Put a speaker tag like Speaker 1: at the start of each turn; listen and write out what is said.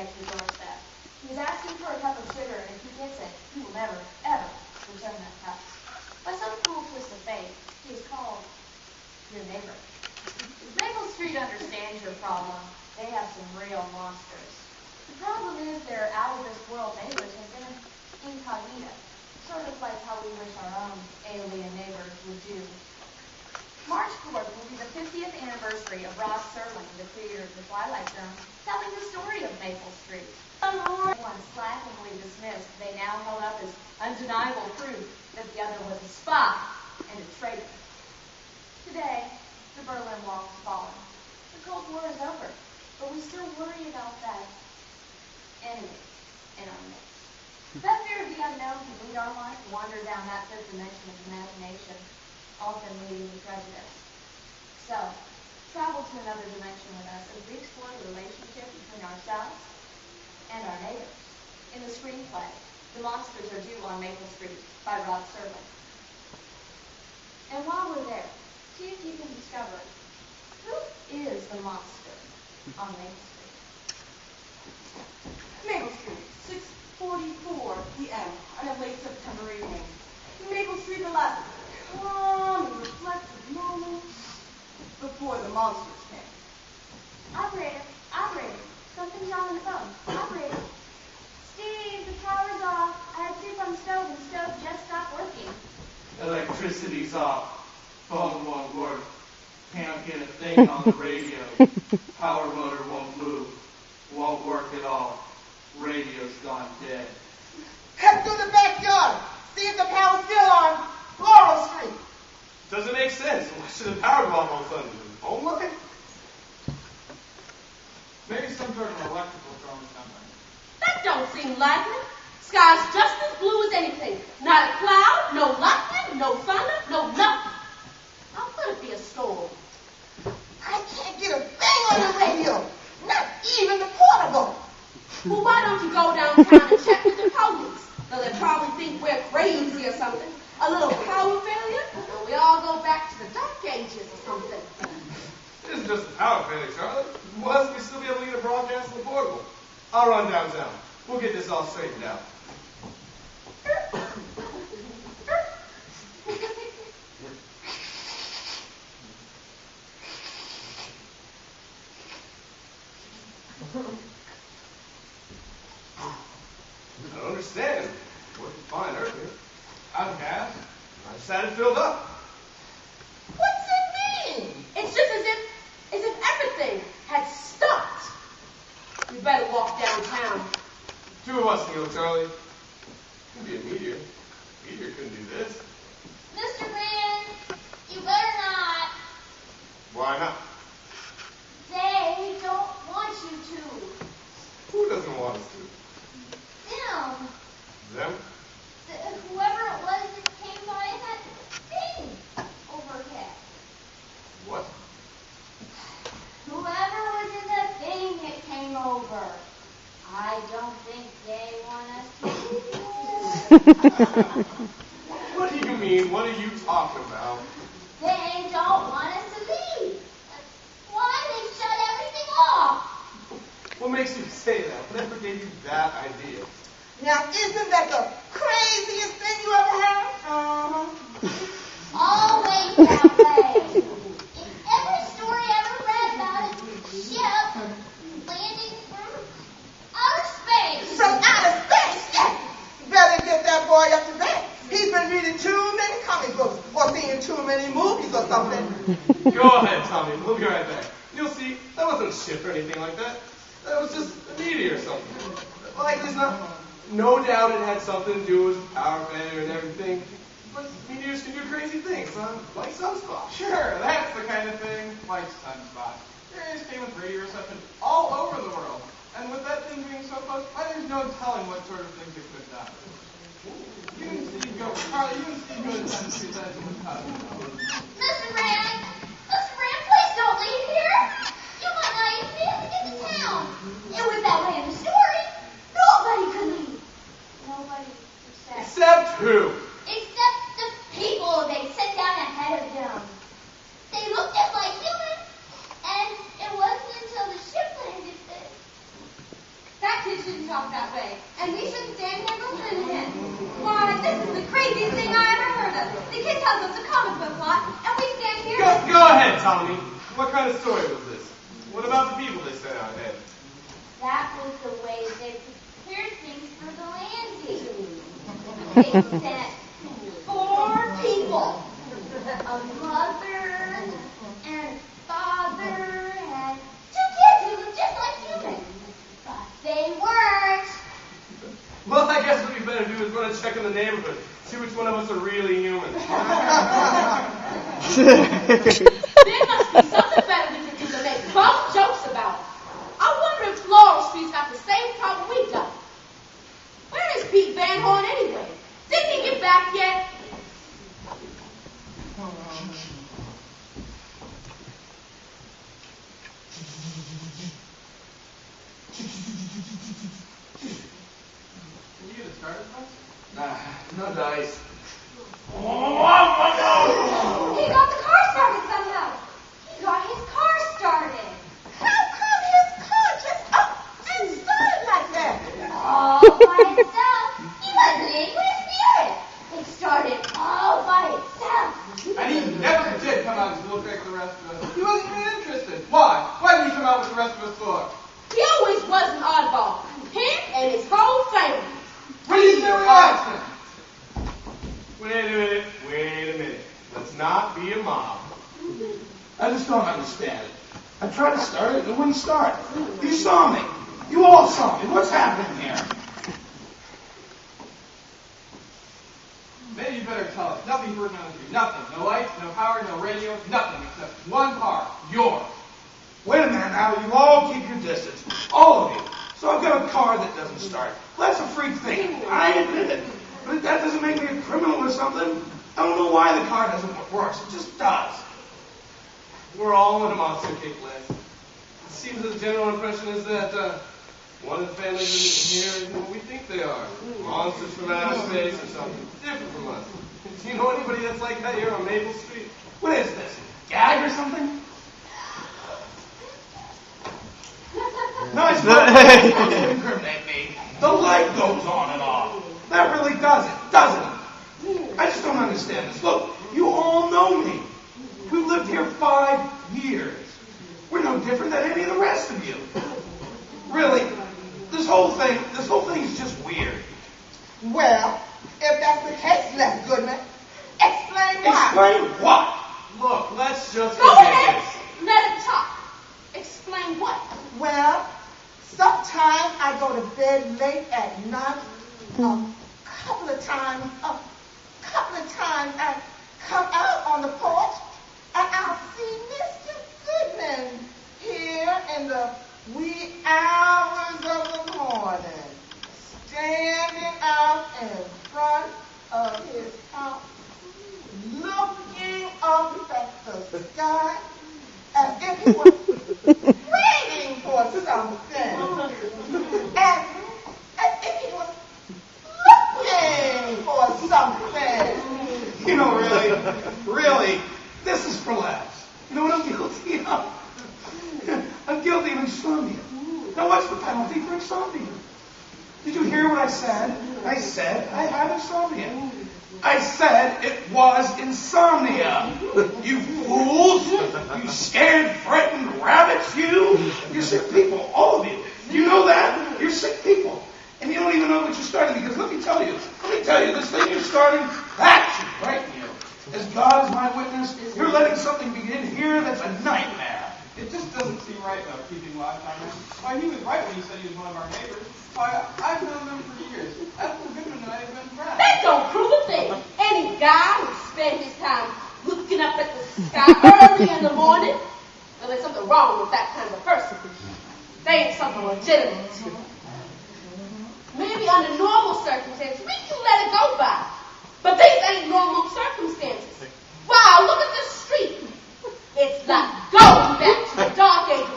Speaker 1: at your doorstep. He's asking for a cup of sugar, and if he gets it, he will never, ever return that cup. By some cruel twist of fate, he is called your neighbor. If Maple Street understands your problem, they have some real monsters. The problem is their out-of-this-world neighbors have been incognito, sort of like how we wish our own alien neighbors would do. March 4th will be the 50th anniversary of Rod Serling, the creator of the Twilight Zone, telling the story of Maple Street. Once slackingly dismissed, they now held up as undeniable proof that the other was a spy and a traitor. Today, the Berlin Wall has fallen. The Cold War is over, but we still worry about that enemy in our midst. That fear of the unknown can lead our minds to wander down that fifth dimension of imagination, often leading to prejudice. So, travel to another dimension with us as we explore the relationship between ourselves and our neighbors. In the screenplay, The Monsters Are Due on Maple Street by Rod Serling. And while we're there, see if you can discover who is the monster on Maple Street.
Speaker 2: Maple Street, 6:44 p.m. on a late September evening. Maple Street, the last calm and reflective moments before the monsters came.
Speaker 1: Operator, something's wrong with the phone. Operator. Steve, the power's off. I had soup on the stove and the stove just stopped working.
Speaker 3: Electricity's off. Phone won't work. Can't get a thing on the radio. Power motor won't move. Won't work at all. Radio's gone dead.
Speaker 4: Head through the backyard. See if the power's still on Laurel Street.
Speaker 5: Doesn't make sense. Why should the power go off all of a sudden? Is the phone working?
Speaker 6: Maybe some sort of electrical storm or something.
Speaker 2: That don't seem likely. Sky's just as blue as anything. Not a cloud, no lightning, no thunder, no nothing. How could it be a storm?
Speaker 4: I can't get a thing on the radio. Not even the portable.
Speaker 2: Well, why don't you go downtown and check with the police? Though they probably think we're crazy or something. A little power failure, and we all go back to the dark ages or something.
Speaker 5: It isn't just a power failure, Charlie. Why else we still be able to get a broadcast on the portable? I'll run downtown. We'll get this all straightened out. I don't understand. Working fine earlier.
Speaker 6: Out of gas?
Speaker 5: I just had it filled up.
Speaker 4: What's it mean?
Speaker 2: It's just as if everything had stopped. We better walk downtown.
Speaker 5: Two of us can go, Charlie. It could be a meteor. A meteor couldn't do this.
Speaker 1: Mr. Brand, you better not.
Speaker 5: Why not?
Speaker 1: They don't want you to.
Speaker 5: Who doesn't want us to?
Speaker 1: Them.
Speaker 5: Them?
Speaker 1: Whoever it was that came by in that thing overhead.
Speaker 5: What?
Speaker 1: Whoever was in the thing that came over. I don't think they want us to.
Speaker 5: What do you mean? What are you talking about?
Speaker 1: They don't want us to leave. That's why they shut everything off.
Speaker 5: What makes you say that? Whatever gave you that idea?
Speaker 4: Now, isn't that the craziest thing you ever heard?
Speaker 1: Always that way. In every story I ever read about it, ship landing from outer space.
Speaker 4: From outer space? Yeah. Better get that boy up to bed. He's been reading too many comic books or seeing too many movies or something.
Speaker 5: Go ahead, Tommy. We'll be right back. You'll see, that wasn't a ship or anything like that. That was just a meteor or something. Like, there's no doubt it had something to do with power failure and everything. But meteors can do crazy things, like sunspots.
Speaker 6: Sure, that's the kind of thing, like sunspots. There came with radio reception all over the world. And with that thing being so close, why there's no telling what sort of things it could have done. You and Steve go, Charlie, you and Steve go to 10th Street Edge with
Speaker 1: Mr. Brand, please don't leave here. You might not even be able to get to town. It was that way in the story. Nobody could leave. Nobody
Speaker 5: Except who?
Speaker 1: Except the people they sent down ahead of them. They looked just like humans, and it wasn't until the ship landed that.
Speaker 2: That's
Speaker 1: to talk that way, and we shouldn't stand here listening to him. Why, this is the craziest thing I ever heard of. The kid tells us a comic book plot, and we stand here.
Speaker 5: Go ahead, Tommy. What kind of story was this? What about the people they sent out ahead?
Speaker 1: That was the way they prepared things for the landing. They sent 4 people. A mother and father and 2 kids who looked just like humans. But they weren't.
Speaker 5: Well, I guess what we better do is run a check in the neighborhood. See which one of us are really human.
Speaker 2: There must be something better we can do to make bum jokes about it. I wonder if Laurel Street's got the same problem we got. Where is Pete Van Horn anyway? Didn't he get back yet?
Speaker 6: Can you get it started, folks?
Speaker 3: No dice.
Speaker 1: He got the car started somehow. He got his car started.
Speaker 4: How come his car just up and started like that?
Speaker 1: All by itself. He wasn't in with a spirit. It started all by itself.
Speaker 6: And he never did come out to look like the rest of us. He wasn't even interested. Why? Why did he come out with the rest of us for?
Speaker 2: He always was an oddball. Him and his whole family.
Speaker 6: Reasonable action.
Speaker 5: Wait a minute. Let's not be a mob.
Speaker 3: I just don't understand it. I tried to start it and it wouldn't start. You saw me. You all saw me. What's happening here?
Speaker 6: Maybe you better tell us. Nothing's working on the street. Nothing. No lights, no power, no radio, nothing except one car. Yours.
Speaker 3: Wait a minute now. You all keep your distance. All of you. So I've got a car that doesn't start. Well, that's a freak thing. I admit it. But that doesn't make me a criminal or something. I don't know why the car doesn't work. It just does.
Speaker 5: We're all in a monster kick list. It seems the general impression is that one of the families in here isn't what we think they are. Monsters from outer space or something different from us. Do you know anybody that's like that here on Maple Street?
Speaker 3: What is this? Gag or something? No, it's not supposed to incriminate me. The light goes on and off. That really does it, doesn't it? I just don't understand this. Look, you all know me. We've lived here 5 years. We're no different than any of the rest of you. Really, this whole thing is just weird.
Speaker 4: Well, if that's the case, Les Goodman, explain why.
Speaker 3: Explain what?
Speaker 5: Look, let's just
Speaker 2: Go
Speaker 5: forget
Speaker 2: ahead.
Speaker 5: this.
Speaker 2: Let him talk. Explain what?
Speaker 4: Well, sometimes I go to bed late at night. A couple of times I come out on the porch and I'll see Mr. Goodman here in the wee hours of the morning, standing out in front of his house, looking up at the sky as if he was waiting for something. As if he was looking for something.
Speaker 3: You know, really, this is for laughs. You know what I'm guilty of? I'm guilty of insomnia. Now, what's the penalty for insomnia? Did you hear what I said? I said I have insomnia. I said it was insomnia. You fools! You scared, frightened rabbits, you! You're sick people, all of you. Do you know that? You're sick people. And you don't even know what you're starting, because let me tell you, this thing you're starting, that should frighten you. As God is my witness, you're letting something begin here that's a nightmare.
Speaker 6: It just doesn't seem right, though, keeping watch on him. Why, he was right when he said he was one of our neighbors. Why, I've known them for years. Ethel Goodman and I have been friends.
Speaker 2: That don't prove a thing. Any guy who spends his time looking up at the sky early in the morning, well, there's something wrong with that kind of a person. They ain't something legitimate. Maybe under normal circumstances, we can let it go by. But these ain't normal circumstances. Wow, look at this street. It's like going back to the dark ages